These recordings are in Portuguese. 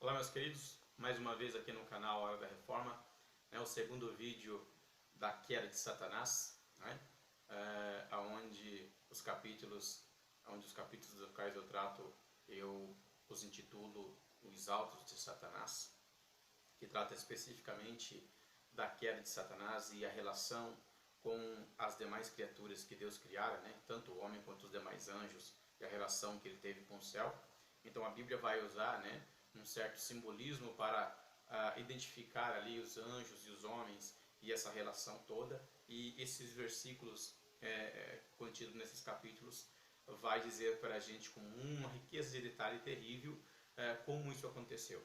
Olá, meus queridos, mais uma vez aqui no canal Hora da Reforma, o segundo vídeo da queda de Satanás, onde os capítulos dos quais eu trato, eu os intitulo Os Altos de Satanás, que trata especificamente da queda de Satanás e a relação com as demais criaturas que Deus criara, tanto o homem quanto os demais anjos, e a relação que ele teve com o céu. Então a Bíblia vai usar um certo simbolismo para identificar ali os anjos e os homens e essa relação toda, e esses versículos contidos nesses capítulos vai dizer para a gente com uma riqueza de detalhe terrível como isso aconteceu.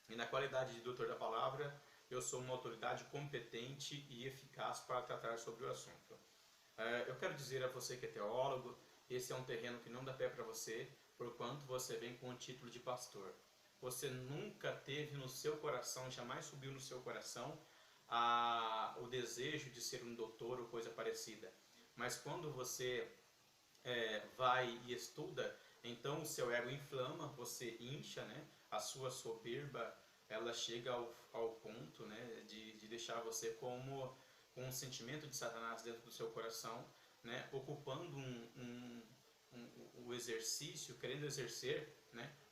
E na qualidade de doutor da palavra, eu sou uma autoridade competente e eficaz para tratar sobre o assunto. Eu quero dizer a você que é teólogo, esse é um terreno que não dá pé para você, porquanto você vem com o título de pastor. Você nunca teve no seu coração, jamais subiu no seu coração o desejo de ser um doutor ou coisa parecida. Mas quando você vai e estuda, então o seu ego inflama, você incha, a sua soberba ela chega ao ponto de deixar você com um sentimento de Satanás dentro do seu coração, ocupando o exercício, querendo exercer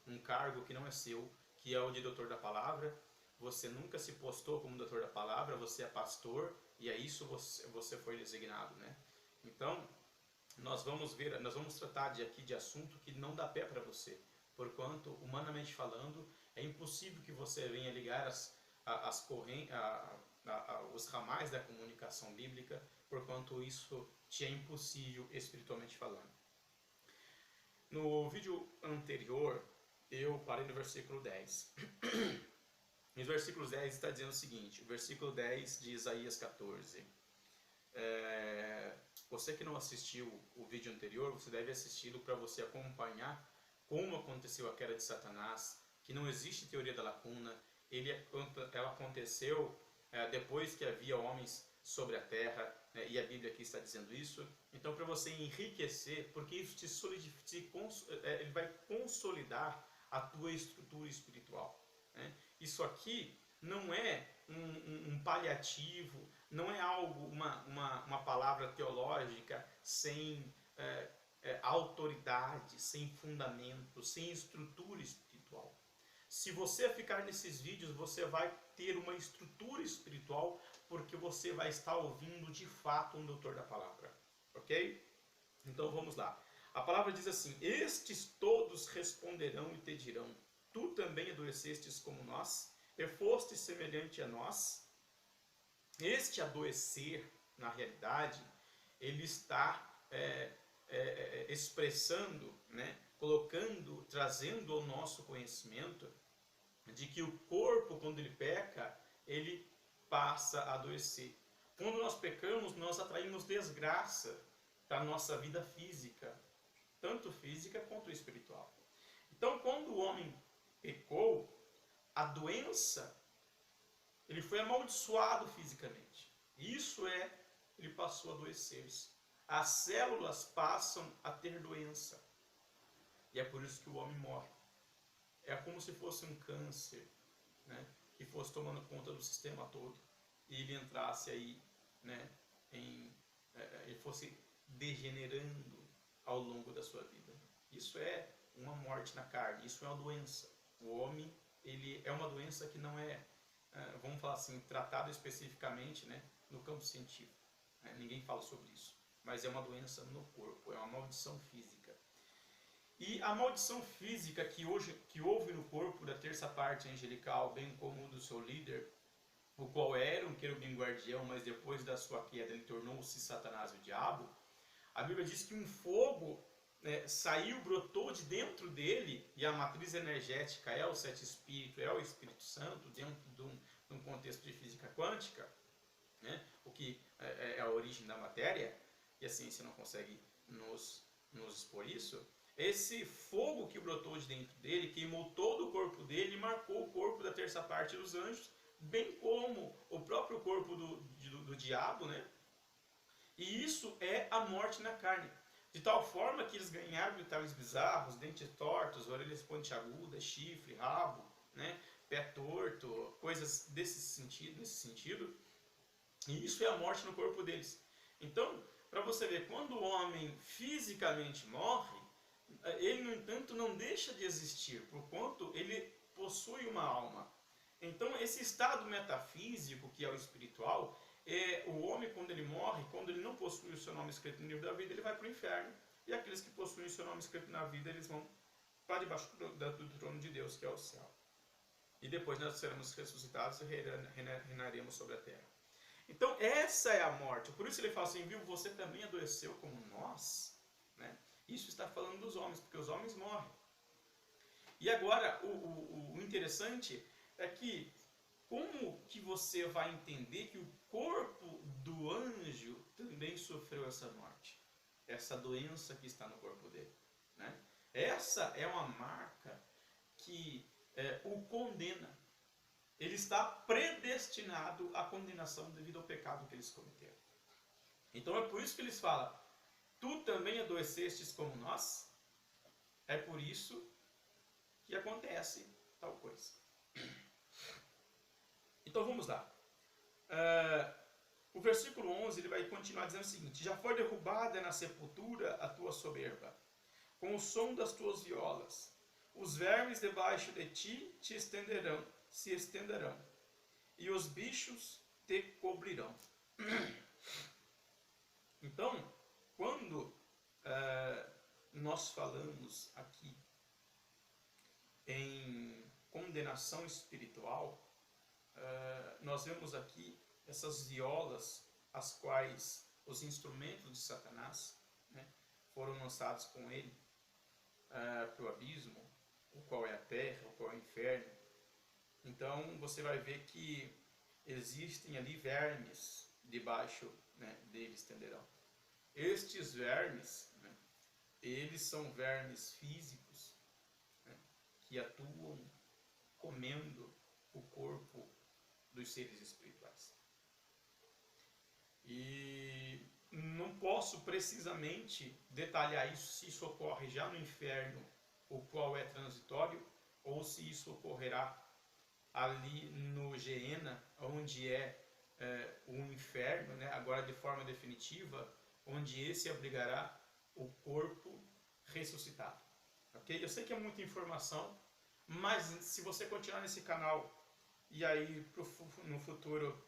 um cargo que não é seu, que é o de doutor da palavra. Você nunca se postou como doutor da palavra, você é pastor e é isso você foi designado. Então, nós vamos tratar aqui de assunto que não dá pé para você, porquanto, humanamente falando, é impossível que você venha ligar os ramais da comunicação bíblica, porquanto isso te é impossível espiritualmente falando. No vídeo anterior, eu parei no versículo 10. No versículo 10 está dizendo o seguinte, o versículo 10 de Isaías 14. Você que não assistiu o vídeo anterior, você deve assisti-lo para você acompanhar como aconteceu a queda de Satanás, que não existe teoria da lacuna, ela aconteceu depois que havia homens sobre a terra, e a Bíblia aqui está dizendo isso. Então, para você enriquecer, porque isso ele vai consolidar a tua estrutura espiritual. Isso aqui não é um paliativo, não é algo, uma palavra teológica sem autoridade, sem fundamento, sem estrutura espiritual. Se você ficar nesses vídeos, você vai ter uma estrutura espiritual, porque você vai estar ouvindo de fato um doutor da palavra. Ok? Então vamos lá. A palavra diz assim: estes todos responderão e te dirão: tu também adoecestes como nós, e fostes semelhante a nós. Este adoecer, na realidade, ele está expressando, trazendo ao nosso conhecimento de que o corpo, quando ele peca, ele passa a adoecer. Quando nós pecamos, nós atraímos desgraça para a nossa vida física, tanto física quanto espiritual. Então, quando o homem pecou, a doença, ele foi amaldiçoado fisicamente. Ele passou a adoecer-se. As células passam a ter doença. E é por isso que o homem morre. É como se fosse um câncer, que fosse tomando conta do sistema todo. E ele entrasse aí, ele fosse degenerando ao longo da sua vida. Isso é uma morte na carne, isso é uma doença. O homem, ele é uma doença que não é, vamos falar assim, tratada especificamente no campo científico. Ninguém fala sobre isso. Mas é uma doença no corpo, é uma maldição física. E a maldição física que houve no corpo da terça parte angelical, bem como do seu líder, o qual era um querubim guardião, mas depois da sua queda ele tornou-se Satanás, o diabo. A Bíblia diz que um fogo brotou de dentro dele, e a matriz energética é o sete espírito, é o Espírito Santo, dentro de um contexto de física quântica, o que é a origem da matéria, e a ciência não consegue nos expor isso. Esse fogo que brotou de dentro dele queimou todo o corpo dele e marcou o corpo da terça parte dos anjos, bem como o próprio corpo do diabo, E isso é a morte na carne. De tal forma que eles ganharam detalhes bizarros, dentes tortos, orelhas pontiagudas, chifre, rabo, né? Pé torto, coisas nesse sentido. E isso é a morte no corpo deles. Então, para você ver, quando o homem fisicamente morre, ele, no entanto, não deixa de existir, porquanto ele possui uma alma. Então, esse estado metafísico, que é o espiritual, o homem, quando ele morre, quando ele não possui o seu nome escrito no livro da vida, ele vai para o inferno. E aqueles que possuem o seu nome escrito na vida, eles vão para debaixo do trono de Deus, que é o céu. E depois nós seremos ressuscitados e reinaremos sobre a terra. Então, essa é a morte. Por isso ele fala assim, viu, você também adoeceu como nós. Né? Isso está falando dos homens, porque os homens morrem. E agora, o interessante é que como que você vai entender que o corpo do anjo também sofreu essa morte? Essa doença que está no corpo dele. Né? Essa é uma marca que o condena. Ele está predestinado à condenação devido ao pecado que eles cometeram. Então é por isso que eles falam, tu também adoecestes como nós? É por isso que acontece tal coisa. Então vamos lá. O versículo 11 ele vai continuar dizendo o seguinte, já foi derrubada na sepultura a tua soberba, com o som das tuas violas. Os vermes debaixo de ti se estenderão, e os bichos te cobrirão. Então, quando nós falamos aqui em condenação espiritual, nós vemos aqui essas violas, as quais os instrumentos de Satanás, né, foram lançados com ele para o abismo, o qual é a terra, o qual é o inferno. Então você vai ver que existem ali vermes debaixo, né, deles tenderão. Estes vermes, né, eles são vermes físicos, né, que atuam comendo o corpo dos seres espirituais. E não posso precisamente detalhar isso, se isso ocorre já no inferno, o qual é transitório, ou se isso ocorrerá ali no Geena, onde é o inferno, né, agora de forma definitiva, onde esse abrigará o corpo ressuscitado. Ok? Eu sei que é muita informação, mas se você continuar nesse canal e aí no futuro,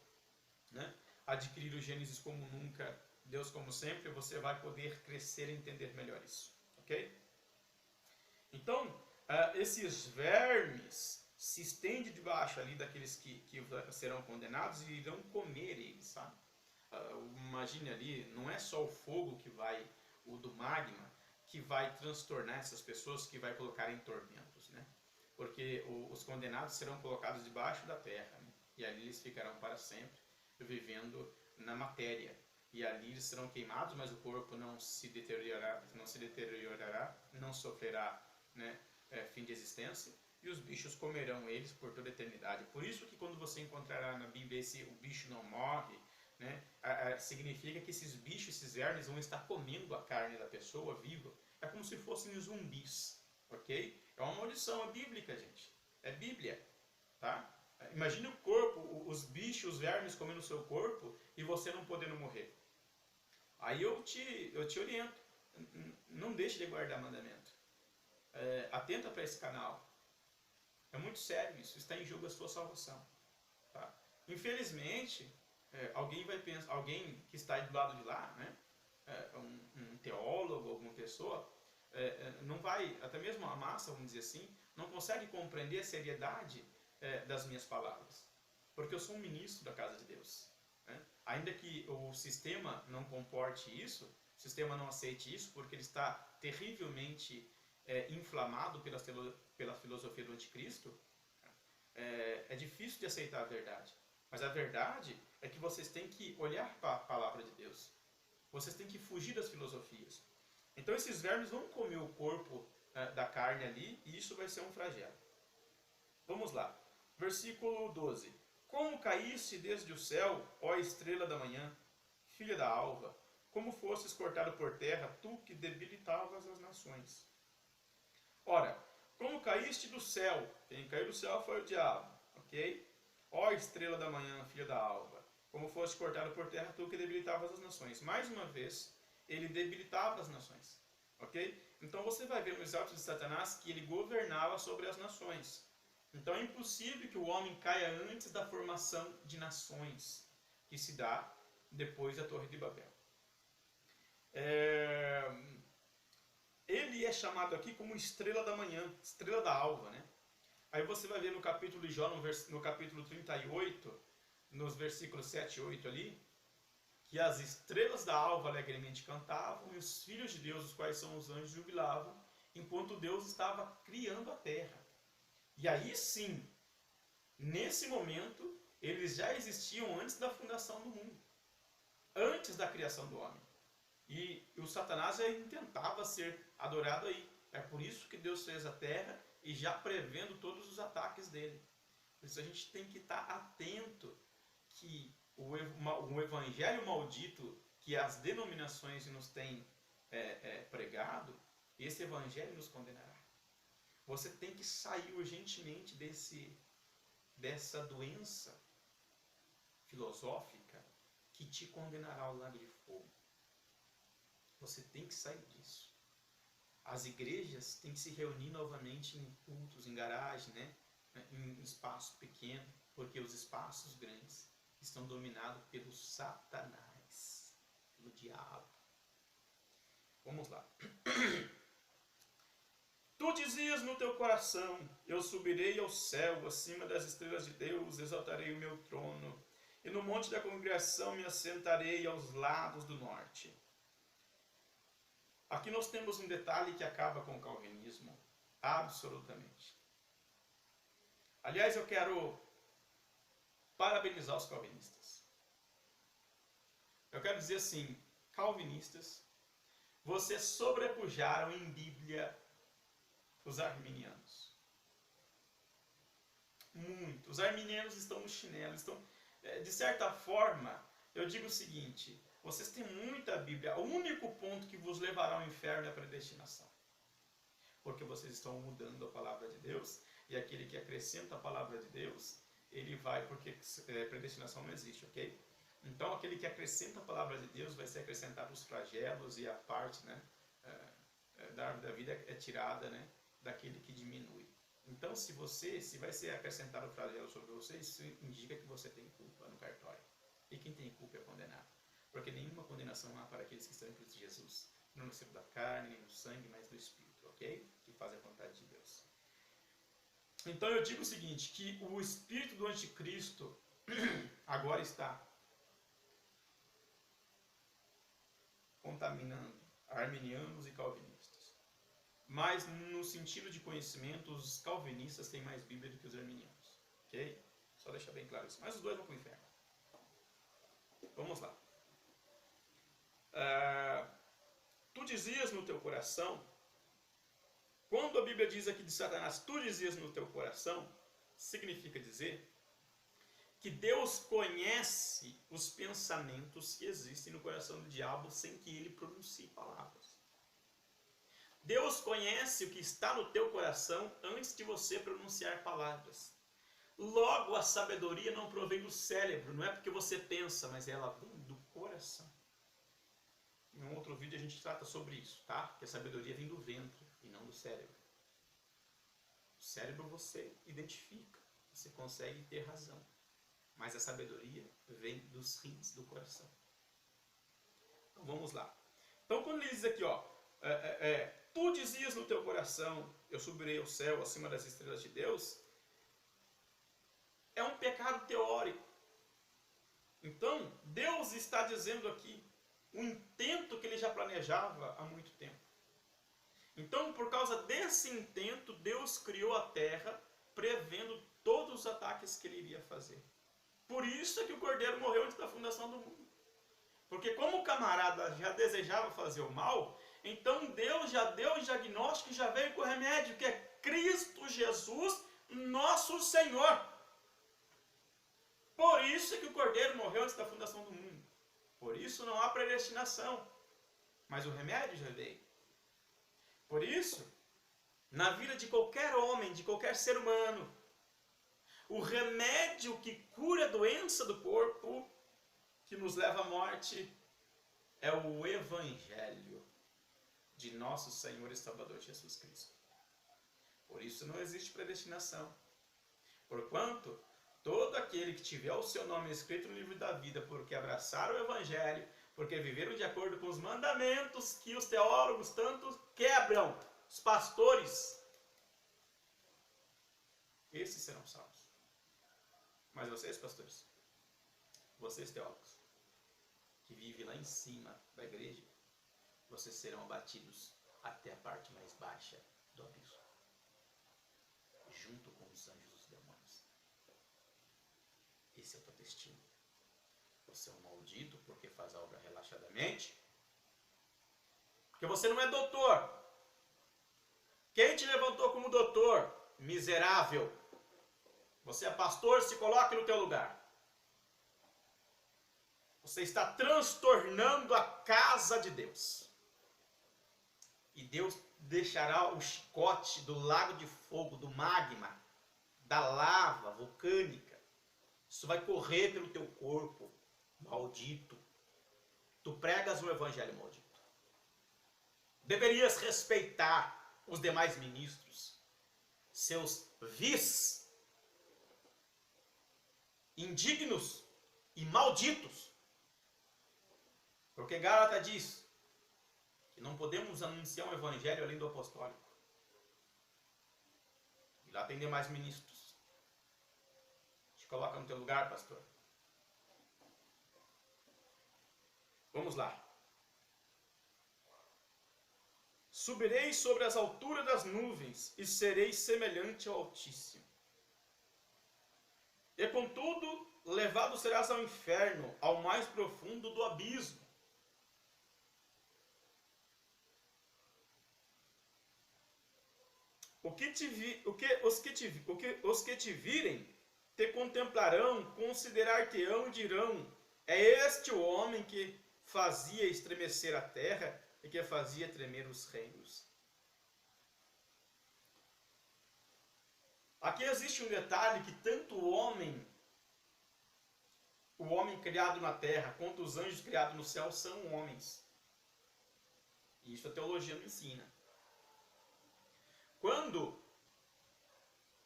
né, adquirir o Gênesis como nunca, Deus como sempre, você vai poder crescer e entender melhor isso. Ok? Então, esses vermes se estendem debaixo ali daqueles que serão condenados e irão comer eles, sabe? Imagine ali, não é só o fogo que vai, o do magma, que vai transtornar essas pessoas, que vai colocar em tormentos, né? Porque os condenados serão colocados debaixo da terra, né? E ali eles ficarão para sempre vivendo na matéria. E ali eles serão queimados, mas o corpo não se deteriorará, não sofrerá, né, fim de existência, e os bichos comerão eles por toda a eternidade. Por isso que quando você encontrará na Bíblia o bicho não morre, né, significa que esses bichos, esses vermes vão estar comendo a carne da pessoa viva. É como se fossem zumbis, ok? É uma maldição, é bíblica, gente. É Bíblia, tá? Imagine o corpo, os bichos, os vermes comendo o seu corpo e você não podendo morrer. Aí eu te oriento, não deixe de guardar mandamento. Atenta para esse canal. É muito sério isso, está em jogo a sua salvação. Tá? Infelizmente, alguém vai pensar, alguém que está do lado de lá, né, um teólogo, alguma pessoa, não vai, até mesmo a massa, vamos dizer assim, não consegue compreender a seriedade das minhas palavras. Porque eu sou um ministro da casa de Deus. Né? Ainda que o sistema não comporte isso, o sistema não aceite isso, porque ele está terrivelmente inflamado pela filosofia do anticristo, é difícil de aceitar a verdade. Mas a verdade é que vocês têm que olhar para a palavra de Deus. Vocês têm que fugir das filosofias. Então esses vermes vão comer o corpo da carne ali, e isso vai ser um flagelo. Vamos lá. Versículo 12. Como caíste desde o céu, ó estrela da manhã, filha da alva, como fostes cortado por terra, tu que debilitavas as nações. Ora, como caíste do céu. Quem caiu do céu foi o diabo, ok? Ó estrela da manhã, filha da alva, como foste cortado por terra, tu que debilitavas as nações. Mais uma vez, ele debilitava as nações, ok? Então você vai ver nos atos de Satanás que ele governava sobre as nações. Então é impossível que o homem caia antes da formação de nações, que se dá depois da Torre de Babel. Ele é chamado aqui como estrela da manhã, estrela da alva, né? Aí você vai ver no capítulo de Jó, no capítulo 38, nos versículos 7 e 8 ali, que as estrelas da alva alegremente cantavam e os filhos de Deus, os quais são os anjos, jubilavam, enquanto Deus estava criando a terra. E aí sim, nesse momento, eles já existiam antes da fundação do mundo, antes da criação do homem. E o Satanás já tentava ser adorado aí. É por isso que Deus fez a terra e já prevendo todos os ataques dele. Por isso a gente tem que estar atento que o evangelho maldito que as denominações nos têm pregado, esse evangelho nos condenará. Você tem que sair urgentemente dessa doença filosófica que te condenará ao lago de fogo. Você tem que sair disso. As igrejas têm que se reunir novamente em cultos, em garagem, né? Em espaço pequeno, porque os espaços grandes estão dominados pelo Satanás, pelo diabo. Vamos lá. Tu dizias no teu coração, eu subirei ao céu, acima das estrelas de Deus, exaltarei o meu trono, e no monte da congregação me assentarei aos lados do norte. Aqui nós temos um detalhe que acaba com o calvinismo, absolutamente. Aliás, eu quero parabenizar os calvinistas. Eu quero dizer assim, calvinistas, vocês sobrepujaram em Bíblia os arminianos. Muito. Os arminianos estão no chinelo. De certa forma, eu digo o seguinte, vocês têm muita Bíblia. O único ponto que vos levará ao inferno é a predestinação. Porque vocês estão mudando a palavra de Deus, e aquele que acrescenta a palavra de Deus, ele vai, porque predestinação não existe, ok? Então, aquele que acrescenta a palavra de Deus vai ser acrescentado os flagelos e a parte, né, da árvore da vida é tirada, né, daquele que diminui. Então, se vai ser acrescentado o flagelo sobre você, isso indica que você tem culpa no cartório. E quem tem culpa é condenado. Porque nenhuma condenação há para aqueles que estão em Cristo Jesus. Não no sentido da carne, nem do sangue, mas do Espírito, ok? Que fazem a vontade de Deus. Então eu digo o seguinte, que o espírito do anticristo agora está contaminando arminianos e calvinistas. Mas no sentido de conhecimento, os calvinistas têm mais Bíblia do que os arminianos, ok? Só deixar bem claro isso. Mas os dois vão para o inferno. Vamos lá. Tu dizias no teu coração, quando a Bíblia diz aqui de Satanás, tu dizias no teu coração, significa dizer que Deus conhece os pensamentos que existem no coração do diabo sem que ele pronuncie palavras. Deus conhece o que está no teu coração antes de você pronunciar palavras. Logo, a sabedoria não provém do cérebro, não é porque você pensa, mas ela vem do coração. Em um outro vídeo a gente trata sobre isso, tá? Que a sabedoria vem do ventre e não do cérebro. O cérebro você identifica, você consegue ter razão. Mas a sabedoria vem dos rins do coração. Então vamos lá. Então quando ele diz aqui, ó, tu dizias no teu coração, eu subirei ao céu acima das estrelas de Deus, é um pecado teórico. Então Deus está dizendo aqui o intento que ele já planejava há muito tempo. Então, por causa desse intento, Deus criou a terra, prevendo todos os ataques que ele iria fazer. Por isso é que o Cordeiro morreu antes da fundação do mundo. Porque como o camarada já desejava fazer o mal, então Deus já deu o diagnóstico e já veio com o remédio, que é Cristo Jesus, nosso Senhor. Por isso é que o Cordeiro morreu antes da fundação do mundo. Por isso não há predestinação. Mas o remédio já veio. Por isso na vida de qualquer homem, de qualquer ser humano. O remédio que cura a doença do corpo, que nos leva à morte, é o Evangelho de nosso Senhor e Salvador Jesus Cristo. Por isso não existe predestinação. Porquanto, todo aquele que tiver o seu nome escrito no livro da vida, porque abraçaram o Evangelho, porque viveram de acordo com os mandamentos que os teólogos tanto quebram, os pastores, esses serão salvos. Mas vocês, pastores, vocês teólogos, que vivem lá em cima da igreja, vocês serão abatidos até a parte mais baixa do abismo, junto com os anjos e os demônios. Esse é o teu destino. Você é um maldito porque faz a obra relaxadamente, porque você não é doutor. Quem te levantou como doutor? Miserável. Você é pastor, se coloque no teu lugar. Você está transtornando a casa de Deus. E Deus deixará o chicote do lago de fogo, do magma, da lava vulcânica. Isso vai correr pelo teu corpo, maldito. Tu pregas o evangelho maldito. Deverias respeitar os demais ministros, seus vis, indignos e malditos. Porque Gálatas diz que não podemos anunciar um evangelho além do apostólico. E lá tem demais ministros. Te coloca no teu lugar, pastor. Vamos lá. Subirei sobre as alturas das nuvens e serei semelhante ao Altíssimo. E contudo, levado serás ao inferno, ao mais profundo do abismo. Os que te virem te contemplarão, considerar-te-ão e dirão: é este o homem que fazia estremecer a terra e que fazia tremer os reinos. Aqui existe um detalhe que tanto o homem criado na terra, quanto os anjos criados no céu são homens. E isso a teologia não ensina. Quando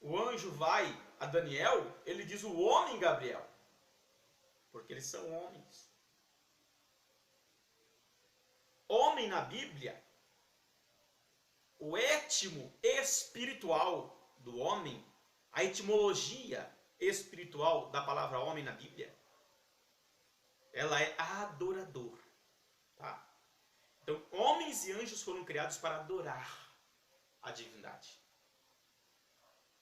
o anjo vai a Daniel, ele diz o homem Gabriel, porque eles são homens. Homem na Bíblia, o étimo espiritual do homem, a etimologia espiritual da palavra homem na Bíblia, ela é adorador. Tá? Então, homens e anjos foram criados para adorar a divindade.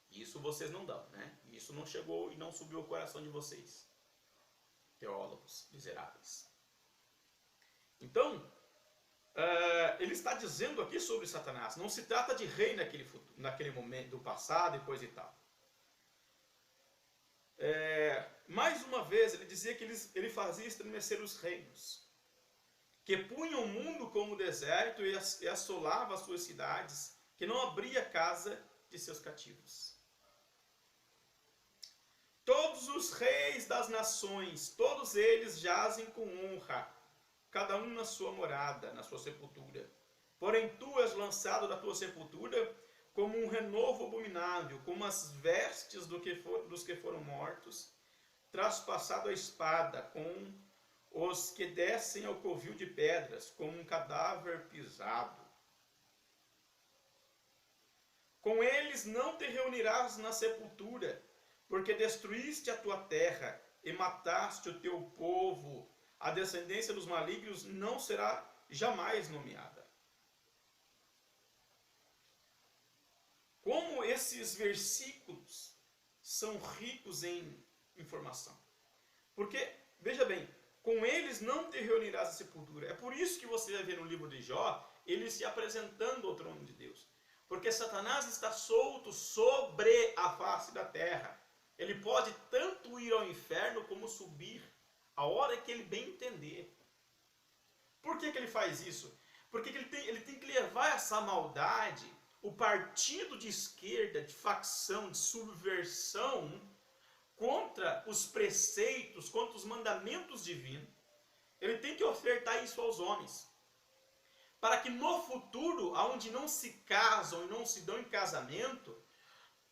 Isso vocês não dão, né? Isso não chegou e não subiu ao coração de vocês, teólogos miseráveis. Então, ele está dizendo aqui sobre Satanás. Não se trata de rei naquele momento do passado e coisa e tal. Mais uma vez, ele dizia que ele fazia estremecer os reinos, que punha o mundo como deserto e assolava as suas cidades, que não abria casa de seus cativos. Todos os reis das nações, todos eles jazem com honra, cada um na sua morada, na sua sepultura. Porém tu és lançado da tua sepultura como um renovo abominável, como as vestes dos que foram mortos, traspassado a espada, com os que descem ao covil de pedras, como um cadáver pisado. Com eles não te reunirás na sepultura, porque destruíste a tua terra e mataste o teu povo. A descendência dos malignos não será jamais nomeada. Como esses versículos são ricos em informação. Porque, veja bem, com eles não te reunirás na sepultura. É por isso que você vai ver no livro de Jó, ele se apresentando ao trono de Deus. Porque Satanás está solto sobre a face da terra. Ele pode tanto ir ao inferno como subir, a hora que ele bem entender. Por que ele faz isso? Porque ele tem que levar essa maldade o partido de esquerda, de facção, de subversão contra os preceitos, contra os mandamentos divinos, ele tem que ofertar isso aos homens. Para que no futuro, onde não se casam e não se dão em casamento,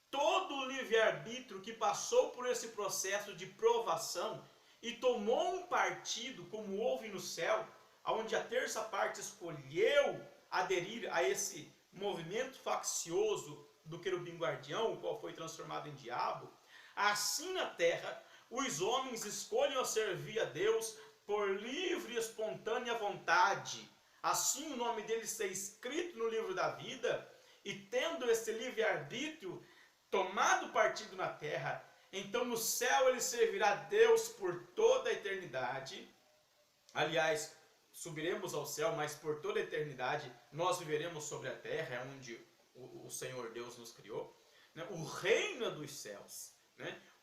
todo o livre-arbítrio que passou por esse processo de provação e tomou um partido, como houve no céu, onde a terça parte escolheu aderir a esse movimento faccioso do querubim guardião, o qual foi transformado em diabo, assim na terra, os homens escolhem servir a Deus por livre e espontânea vontade. Assim o nome deles ser escrito no livro da vida, e tendo esse livre-arbítrio tomado partido na terra, então no céu ele servirá a Deus por toda a eternidade. Aliás, subiremos ao céu, mas por toda a eternidade nós viveremos sobre a terra, é onde o Senhor Deus nos criou. O reino é dos céus,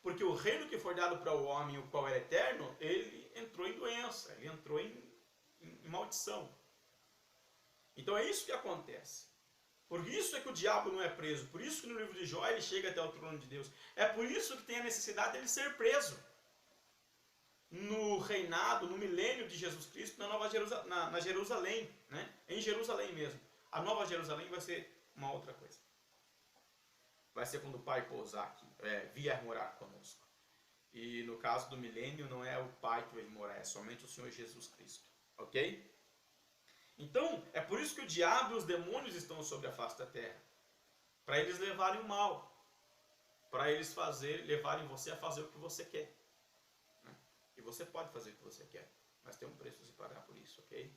porque o reino que foi dado para o homem, o qual é eterno, ele entrou em doença, ele entrou em maldição. Então é isso que acontece. Por isso é que o diabo não é preso. Por isso que no livro de Jó ele chega até o trono de Deus. É por isso que tem a necessidade dele ser preso. No reinado, no milênio de Jesus Cristo, na Jerusalém, em Jerusalém mesmo. A nova Jerusalém vai ser uma outra coisa. Vai ser quando o Pai pousar aqui, vier morar conosco. E no caso do milênio, não é o Pai que vai morar, é somente o Senhor Jesus Cristo. Ok? Então, é por isso que o diabo e os demônios estão sobre a face da terra. Para eles levarem o mal. Para eles levarem você a fazer o que você quer. E você pode fazer o que você quer, mas tem um preço a se pagar por isso, ok?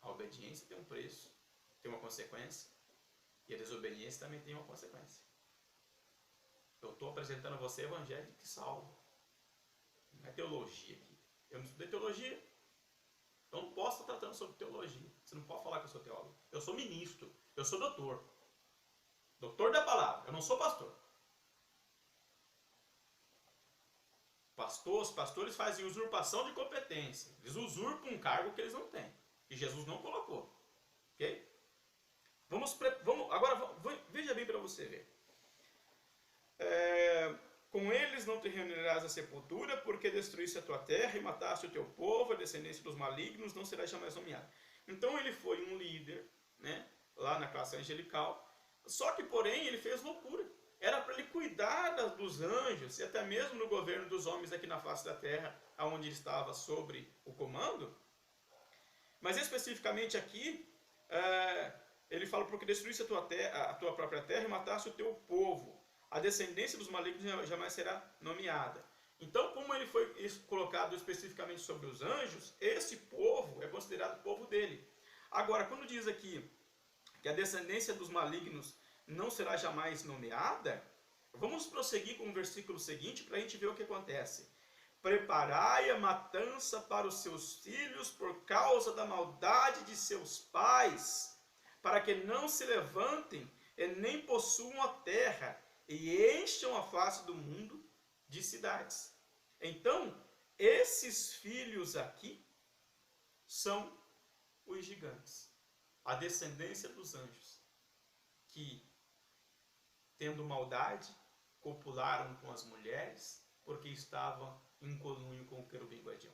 A obediência tem um preço, tem uma consequência. E a desobediência também tem uma consequência. Eu estou apresentando a você o evangelho que salva. Não é teologia aqui. Eu não estudei teologia. Eu não posso estar tratando sobre teologia. Você não pode falar que eu sou teólogo. Eu sou ministro. Eu sou doutor. Doutor da palavra. Eu não sou pastor. Os pastores fazem usurpação de competência. Eles usurpam um cargo que eles não têm. Que Jesus não colocou. Ok? Agora, veja bem para você ver. Com eles não te reunirás a sepultura, porque destruísse a tua terra e mataste o teu povo, a descendência dos malignos não será jamais nomeada. Então ele foi um líder, lá na classe angelical, só que porém ele fez loucura. Era para ele cuidar dos anjos e até mesmo no governo dos homens aqui na face da terra, onde ele estava sobre o comando. Mas especificamente aqui, ele fala, porque destruísse a tua própria terra e mataste o teu povo. A descendência dos malignos jamais será nomeada. Então, como ele foi colocado especificamente sobre os anjos, esse povo é considerado o povo dele. Agora, quando diz aqui que a descendência dos malignos não será jamais nomeada, vamos prosseguir com o versículo seguinte para a gente ver o que acontece. Preparai a matança para os seus filhos por causa da maldade de seus pais, para que não se levantem e nem possuam a terra, e encham a face do mundo de cidades. Então, esses filhos aqui são os gigantes, a descendência dos anjos, que, tendo maldade, copularam com as mulheres, porque estavam em conluio com o querubim guardião.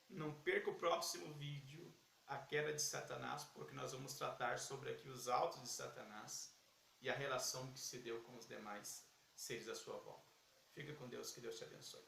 Não perca o próximo vídeo, a queda de Satanás, porque nós vamos tratar sobre aqui os autos de Satanás e a relação que se deu com os demais seres à sua volta. Fica com Deus, que Deus te abençoe.